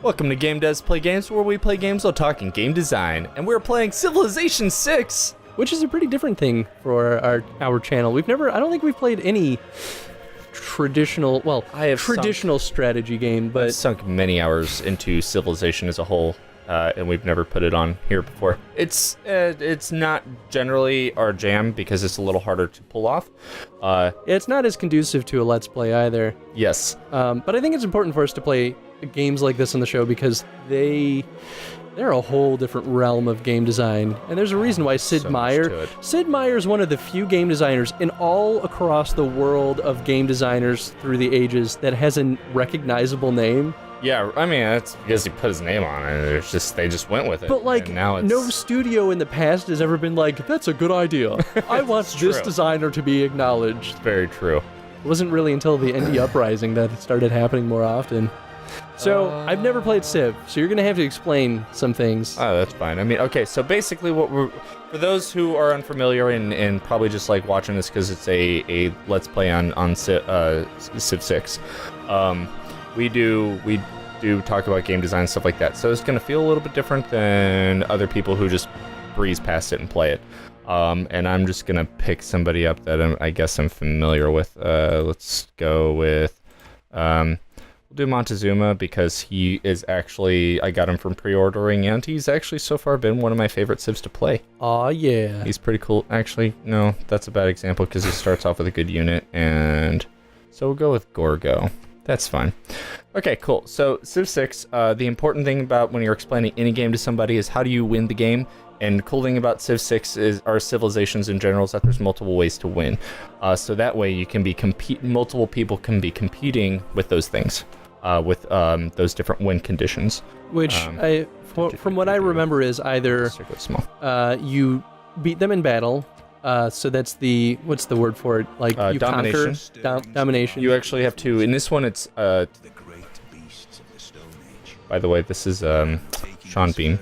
Welcome to Game Devs Play Games, where we play games while talking game design, and we're playing Civilization VI, which is a pretty different thing for our channel. I don't think we've played any traditional, traditional strategy game, but I've sunk many hours into Civilization as a whole, and we've never put it on here before. It's not generally our jam because it's a little harder to pull off. It's not as conducive to a Let's Play either. Yes. But I think it's important for us to play games like this on the show because they're a whole different realm of game design. And there's a reason why Sid Meier is one of the few game designers in all across the world of game designers through the ages that has a recognizable name. Yeah, I mean, that's because he put his name on it. They just went with it. But now no studio in the past has ever been like, that's a good idea. I want this designer to be acknowledged. Very true. It wasn't really until the Indie Uprising that it started happening more often. So, I've never played Civ, so you're going to have to explain some things. Oh, that's fine. I mean, okay, so basically for those who are unfamiliar and probably just like watching this because it's a Let's Play on Civ VI, we do talk about game design and stuff like that. So it's going to feel a little bit different than other people who just breeze past it and play it. And I'm just going to pick somebody up that I guess I'm familiar with. Let's go with... We'll do Montezuma because he is actually, I got him from pre-ordering, and he's actually so far been one of my favorite civs to play. Aw, yeah. He's pretty cool. Actually, no, that's a bad example because he starts off with a good unit, and so we'll go with Gorgo. That's fine. Okay, cool. So Civ VI, the important thing about when you're explaining any game to somebody is how do you win the game? And cool thing about Civ VI our civilizations in general is that there's multiple ways to win. So that way you can be multiple people can be competing with those things. With those different win conditions. Which, from what I remember, is either you beat them in battle, so that's what's the word for it? Like, you domination. Domination. You actually have to, in this one it's, by the way, this is Sean Bean.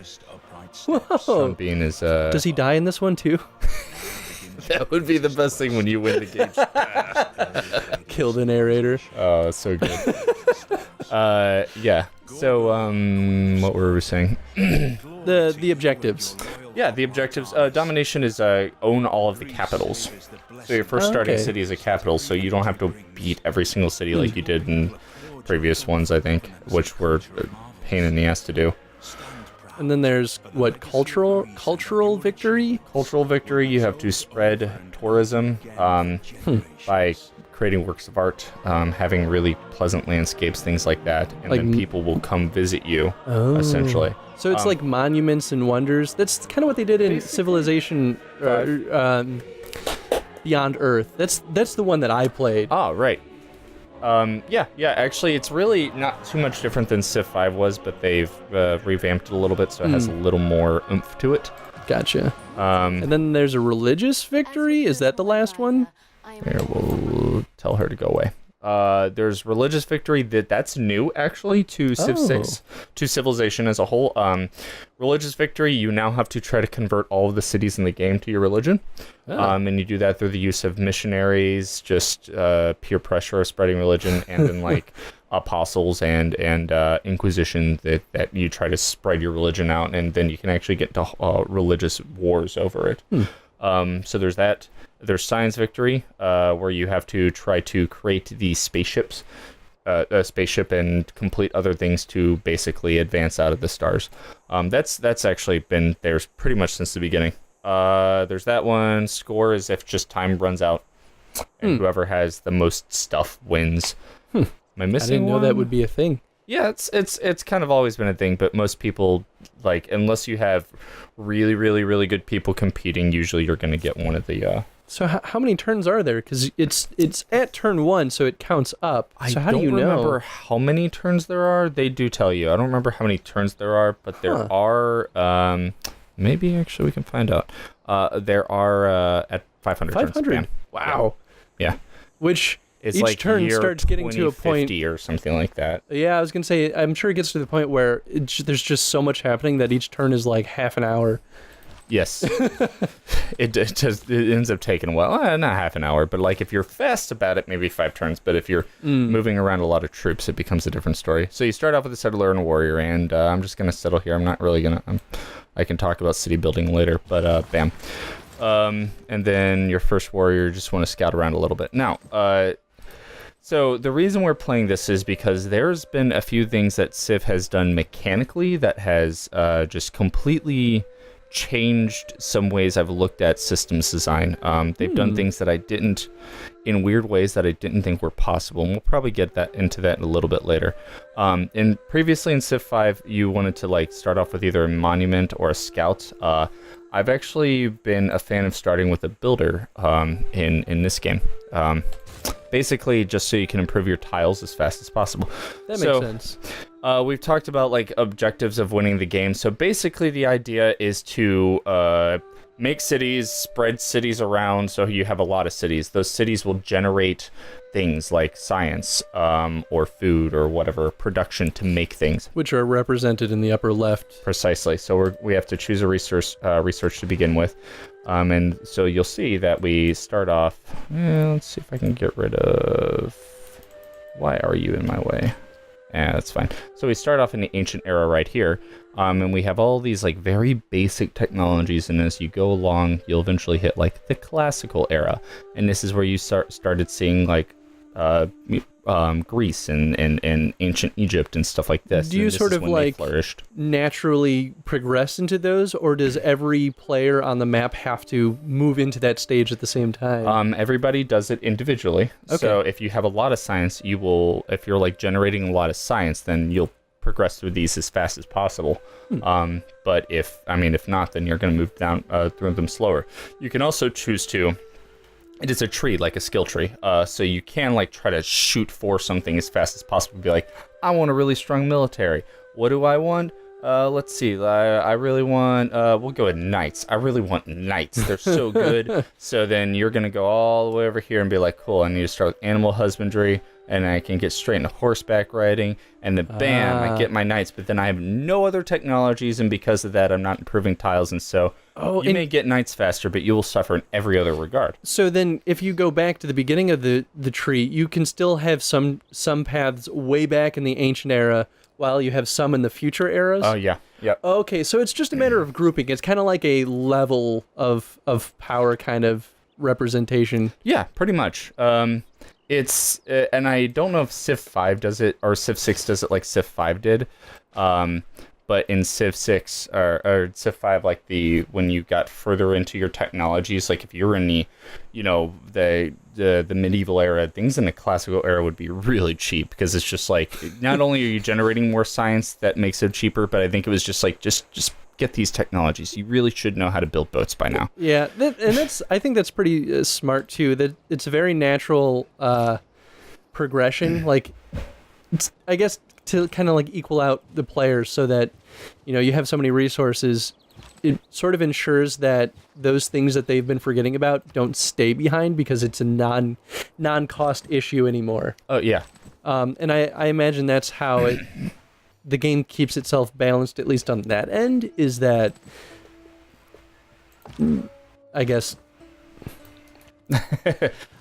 Whoa! Sean Bean is... Does he die in this one too? That would be the best thing when you win the game. Kill the narrator. Oh, so good. Yeah. So, what were we saying? The objectives. Yeah, the objectives. Domination is own all of the capitals. So your first starting city is a capital, so you don't have to beat every single city like you did in previous ones, I think, which were a pain in the ass to do. And then there's, cultural victory? Cultural victory, you have to spread tourism by creating works of art, having really pleasant landscapes, things like that, and then people will come visit you, essentially. So it's like monuments and wonders. That's kind of what they did in Civilization Beyond Earth. That's the one that I played. Oh, right. Yeah, actually, it's really not too much different than Civ V was, but they've revamped it a little bit, so it has a little more oomph to it. Gotcha. And then there's a religious victory. Is that the last one? Here, we'll tell her to go away. There's religious victory that's new actually to Civ VI, to Civilization as a whole. Religious victory, you now have to try to convert all of the cities in the game to your religion. And you do that through the use of missionaries, just peer pressure, spreading religion, and then like apostles and inquisition that you try to spread your religion out, and then you can actually get to religious wars over it. So there's that. There's science victory, where you have to try to create these spaceships, a spaceship, and complete other things to basically advance out of the stars. That's actually been there pretty much since the beginning. There's that one. Score is if just time runs out, and whoever has the most stuff wins. Am I missing? I didn't know that would be a thing. Yeah, it's kind of always been a thing, but most people, like, unless you have really, really, really good people competing, usually you're going to get one of the... So how many turns are there? Because it's at turn 1, so it counts up. So how do you know? I don't remember how many turns there are. They do tell you. I don't remember how many turns there are, but there are... maybe, actually, we can find out. There are at 500 turns. 500? Wow. Yeah. Which... It's each like turn starts getting to a point, or something like that. Yeah, I was gonna say, I'm sure it gets to the point where there's just so much happening that each turn is like half an hour. Yes. It ends up taking a while. Not half an hour, but like if you're fast about it, maybe 5 turns. But if you're moving around a lot of troops, it becomes a different story. So you start off with a settler and a warrior, and I'm just going to settle here. I'm not really going to... I can talk about city building later, but bam. And then your first warrior, you just want to scout around a little bit. Now, so the reason we're playing this is because there's been a few things that Civ has done mechanically that has just completely changed some ways I've looked at systems design. They've done things that I didn't, in weird ways that I didn't think were possible, and we'll probably get into that a little bit later. And previously in Civ V, you wanted to like start off with either a monument or a scout. I've actually been a fan of starting with a builder in this game. Basically, just so you can improve your tiles as fast as possible. That makes sense. We've talked about like objectives of winning the game. So basically, the idea is to make cities, spread cities around, so you have a lot of cities. Those cities will generate things like science or food or whatever production to make things, which are represented in the upper left. Precisely. So we have to choose a research to begin with. And so you'll see that we start off... let's see if I can get rid of... Why are you in my way? Yeah, that's fine. So we start off in the ancient era right here. And we have all these like very basic technologies. And as you go along, you'll eventually hit like the classical era. And this is where you started seeing like Greece and ancient Egypt and stuff like this. Do you sort of like naturally progress into those, or does every player on the map have to move into that stage at the same time? Everybody does it individually. Okay. So if you have a lot of science, you will, if you're like generating a lot of science, then you'll progress through these as fast as possible. But if not, then you're going to move down through them slower. You can also choose to... It is a tree, like a skill tree. So you can like try to shoot for something as fast as possible. Be like, I want a really strong military. What do I want? Let's see. I really want... we'll go with knights. I really want knights. They're so good. So then you're going to go all the way over here and be like, cool, I need to start with animal husbandry. And I can get straight into horseback riding. And then bam, I get my knights. But then I have no other technologies. And because of that, I'm not improving tiles. And so you may get knights faster, but you will suffer in every other regard. So then if you go back to the beginning of the tree, you can still have some paths way back in the ancient era while you have some in the future eras? Oh, yeah. Yep. Okay, so it's just a matter of grouping. It's kind of like a level of power kind of representation. Yeah, pretty much. It's and I don't know if Civ V does it or Civ VI does it like Civ V did, but in Civ VI or Civ V, like when you got further into your technologies, like if you're in the medieval era, things in the classical era would be really cheap because it's just like not only are you generating more science that makes it cheaper, but I think it was just like just get these technologies. You really should know how to build boats by now. Yeah, I think that's pretty smart too. That it's a very natural progression. Like, I guess to kind of like equal out the players so that you have so many resources. It sort of ensures that those things that they've been forgetting about don't stay behind because it's a non-cost issue anymore. Oh yeah. And I imagine that's how the game keeps itself balanced, at least on that end, is that, I guess,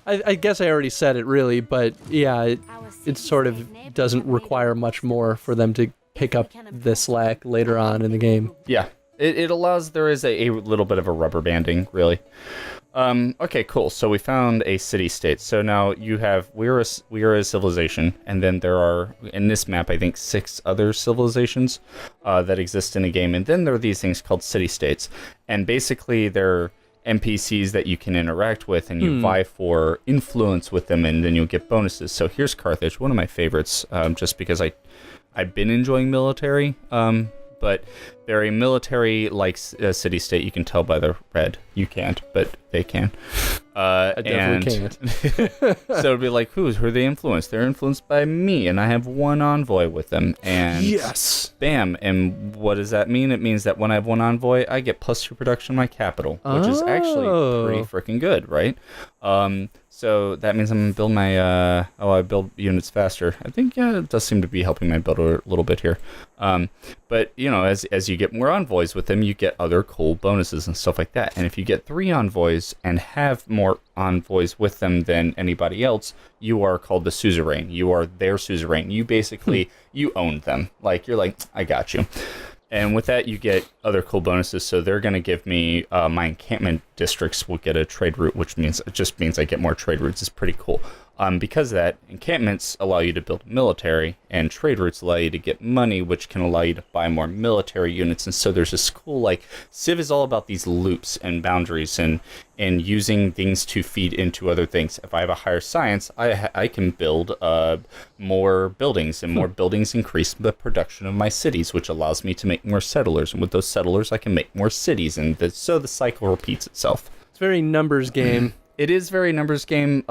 I guess I already said it really, but yeah, it sort of doesn't require much more for them to pick up the slack later on in the game. Yeah, it allows, there is a little bit of a rubber banding, really. Okay, cool. So we found a city-state. So now we're a civilization, and then there are, in this map, I think 6 other civilizations that exist in the game. And then there are these things called city-states. And basically, they're NPCs that you can interact with, and you vie for influence with them, and then you'll get bonuses. So here's Carthage, one of my favorites, just because I've been enjoying military. But they're a military-like city-state. You can tell by the red. You can't, but they can. I definitely can't. So it'd be like, who are they influenced? They're influenced by me, and I have one envoy with them. And yes, bam. And what does that mean? It means that when I have one envoy, I get +2 production on my capital, which is actually pretty freaking good, right? So that means I'm gonna build my I build units faster. I think it does seem to be helping my builder a little bit here. But you know, as you get more envoys with them, you get other cool bonuses and stuff like that. And if you get 3 envoys and have more envoys with them than anybody else, you are called the suzerain. You are their suzerain. You basically you own them. Like you're like, I got you. And with that, you get other cool bonuses. So they're going to give me my encampment districts will get a trade route, which means I get more trade routes. It's pretty cool. Because of that, encampments allow you to build military, and trade routes allow you to get money, which can allow you to buy more military units. And so there's this cool, like, Civ is all about these loops and boundaries and using things to feed into other things. If I have a higher science, I can build more buildings, and more buildings increase the production of my cities, which allows me to make more settlers. And with those settlers, I can make more cities, and so the cycle repeats itself. It's a very numbers game. It is very numbers game.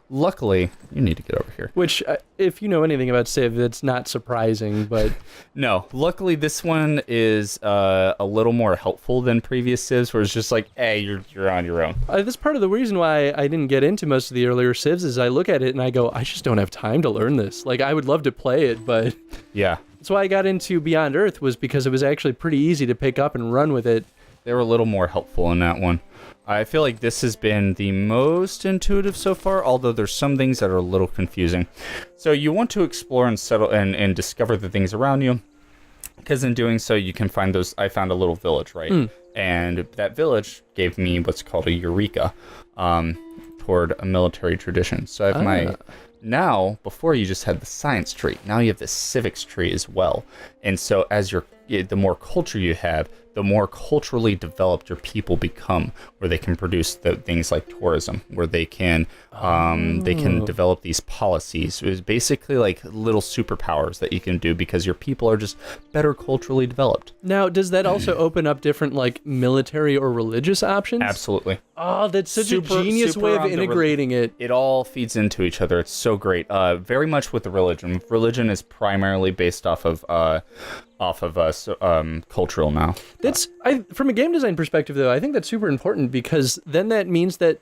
Luckily, you need to get over here. Which, if you know anything about Civ, that's not surprising, but... No, luckily this one is a little more helpful than previous Civs, where it's just like, hey, you're on your own. That's part of the reason why I didn't get into most of the earlier Civs, is I look at it and I go, I just don't have time to learn this. Like, I would love to play it, but... Yeah. That's why I got into Beyond Earth, was because it was actually pretty easy to pick up and run with it. They were a little more helpful in that one. I feel like this has been the most intuitive so far, although there's some things that are a little confusing. So you want to explore and settle and discover the things around you, because in doing so, you can find those. I found a little village, right? And that village gave me what's called a eureka toward a military tradition. So I have my... Now, before you just had the science tree, now you have the civics tree as well. And so the more culture you have, the more culturally developed your people become, where they can produce the things like tourism, where they can develop these policies. It was basically like little superpowers that you can do because your people are just better culturally developed. Now, does that also open up different like military or religious options? Absolutely. Oh, that's such a genius way of integrating it. It all feeds into each other. It's so great. Very much with the religion. Religion is primarily based off of cultural now. From a game design perspective, though, I think that's super important, because then that means that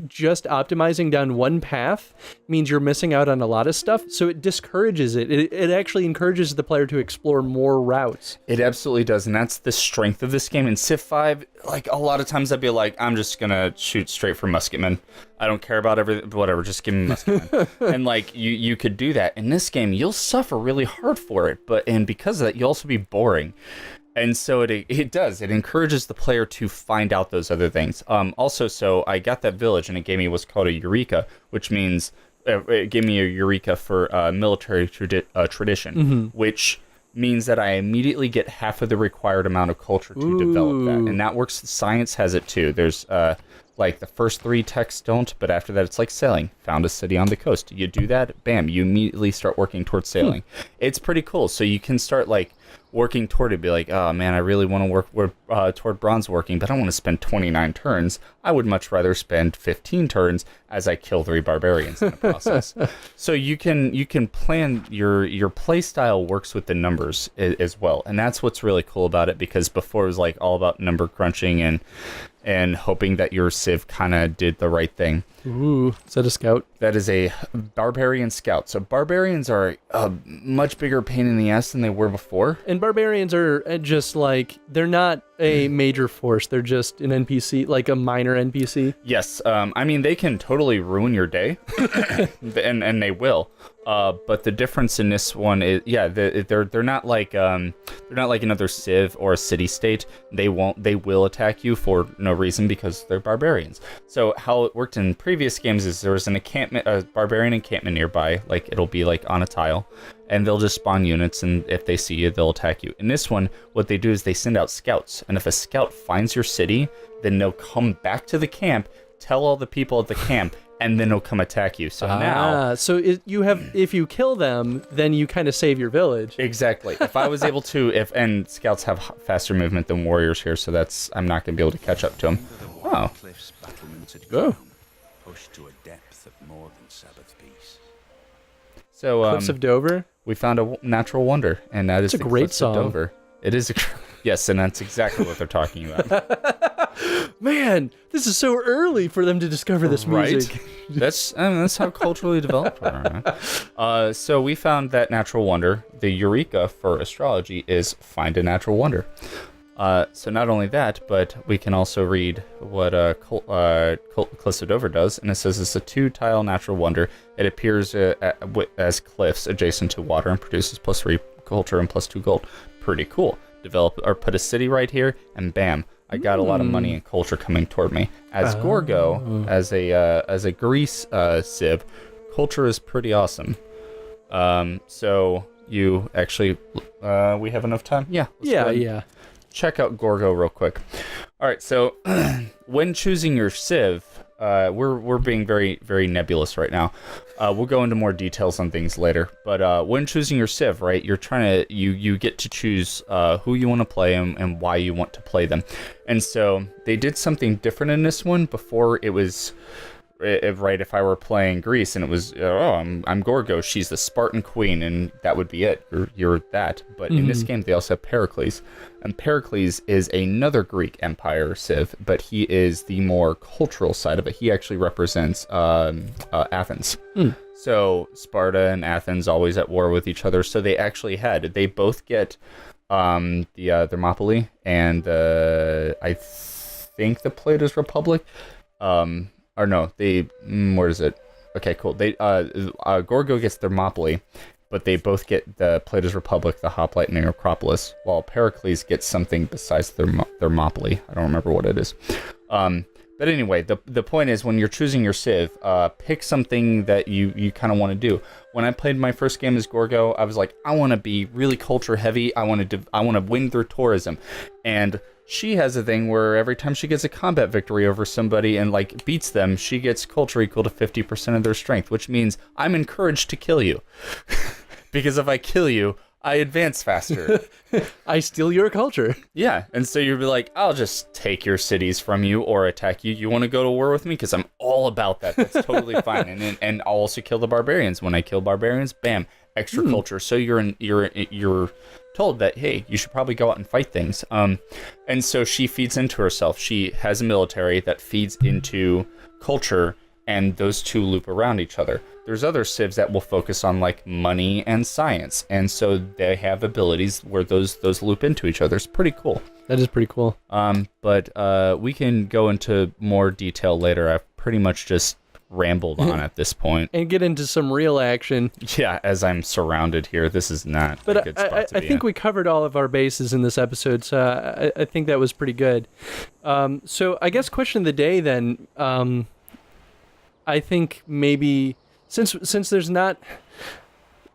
just optimizing down one path means you're missing out on a lot of stuff, so it discourages it. It actually encourages the player to explore more routes. It absolutely does, and that's the strength of this game. In Civ V, like, a lot of times I'd be like, I'm just gonna shoot straight for musketmen. I don't care about everything, whatever, just give me musketmen. And like, you could do that. In this game, you'll suffer really hard for it, and because of that, you'll also be boring. And so it does. It encourages the player to find out those other things. Also, so I got that village, and it gave me what's called a eureka, which means it gave me a eureka for military tradition, which means that I immediately get half of the required amount of culture to develop that. And that works. Science has it too. There's like the first 3 texts don't, but after that it's like sailing. Found a city on the coast. You do that, bam, you immediately start working towards sailing. It's pretty cool. So you can start like working toward it, be like, oh man, I really want to work toward bronze working, but I don't want to spend 29 turns. I would much rather spend 15 turns as I kill 3 barbarians in the process. So you can plan your play style works with the numbers as well, and that's what's really cool about it, because before it was like all about number crunching and hoping that your Civ kind of did the right thing. Ooh, is that a scout? That is a barbarian scout. So barbarians are a much bigger pain in the ass than they were before. And barbarians are just like, they're not a major force. They're just an NPC, like a minor NPC. Yes. I mean, they can totally ruin your day, and they will. But the difference in this one is, yeah, they're not like another Civ or a city state. They will attack you for no reason because they're barbarians. So how it worked in previous games is there was a barbarian encampment nearby, like it'll be like on a tile, and they'll just spawn units, and if they see you, they'll attack you. In this one, what they do is they send out scouts, and if a scout finds your city, then they'll come back to the camp, tell all the people at the camp, and then they'll come attack you. So now... So if you kill them, then you kind of save your village. Exactly. If I was able to... And scouts have faster movement than warriors here, so I'm not going to be able to catch up to them. Oh. Oh. pushed to a depth of more than Sabbath peace. So, Cliffs of Dover? We found a natural wonder, and that is a the great Cliffs song. of Dover. It is yes, and that's exactly what they're talking about. Man, this is so early for them to discover this music. Right? That's how culturally developed we are. So we found that natural wonder. The eureka for astrology is find a natural wonder. So not only that, but we can also read what Cliffs of Dover does, and it says it's a 2-tile natural wonder. It appears as cliffs adjacent to water and produces +3 culture and +2 gold. Pretty cool. Develop or put a city right here, and bam, I got a lot of money and culture coming toward me. As Gorgo, as a Greece civ, culture is pretty awesome. So you actually, we have enough time? Yeah. Yeah. Check out Gorgo real quick. All right, so when choosing your civ, we're being very, very nebulous right now. We'll go into more details on things later. But when choosing your civ, right, you're trying to you get to choose who you want to play and why you want to play them. And so they did something different in this one. Before it was. Right, if I were playing Greece and it was, I'm Gorgo, she's the Spartan queen, and that would be it. You're that. But in this game, they also have Pericles. And Pericles is another Greek empire civ, but he is the more cultural side of it. He actually represents Athens. So Sparta and Athens always at war with each other. So they both get the Thermopylae and I think the Plato's Republic. Or no, where is it? Okay, cool. Gorgo gets Thermopylae, but they both get the Plato's Republic, the Hoplite, and the Acropolis, while Pericles gets something besides Thermopylae. I don't remember what it is. But anyway, the point is, when you're choosing your civ, pick something that you kind of want to do. When I played my first game as Gorgo, I was like, I want to be really culture heavy. I want to win through tourism, and she has a thing where every time she gets a combat victory over somebody and like beats them, she gets culture equal to 50% of their strength, which means I'm encouraged to kill you. Because if I kill you, I advance faster. I steal your culture. Yeah, and so you'd be like, I'll just take your cities from you or attack you. You want to go to war with me? Because I'm all about that. That's totally fine. And I'll also kill the barbarians. When I kill barbarians, bam, extra culture. So you're told that, hey, you should probably go out and fight things. And so she feeds into herself. She has a military that feeds into culture, and those two loop around each other. There's other civs that will focus on like money and science, and so they have abilities where those loop into each other. It's pretty cool. That is pretty cool. But we can go into more detail later. I've pretty much just rambled on at this point. And get into some real action. Yeah, as I'm surrounded here, this is not a good spot to be I think we covered all of our bases in this episode, so I think that was pretty good. So I guess question of the day then, I think maybe since there's not,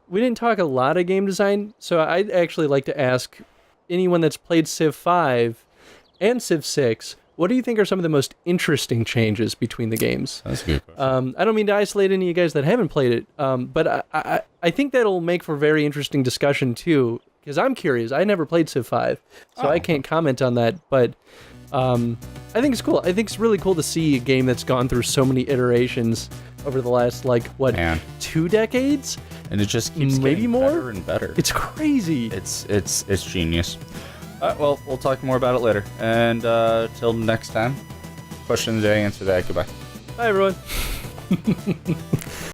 we didn't talk a lot of game design, so I'd actually like to ask anyone that's played Civ V and Civ VI, what do you think are some of the most interesting changes between the games? That's a good question. I don't mean to isolate any of you guys that haven't played it, but I think that'll make for very interesting discussion too, because I'm curious. I never played Civ V, so I can't comment on that, but I think it's cool. I think it's really cool to see a game that's gone through so many iterations over the last, 2 decades? And it just keeps maybe getting more? better and better. It's crazy. It's genius. Well, we'll talk more about it later. And till next time, question of the day, answer that. Goodbye. Bye, everyone.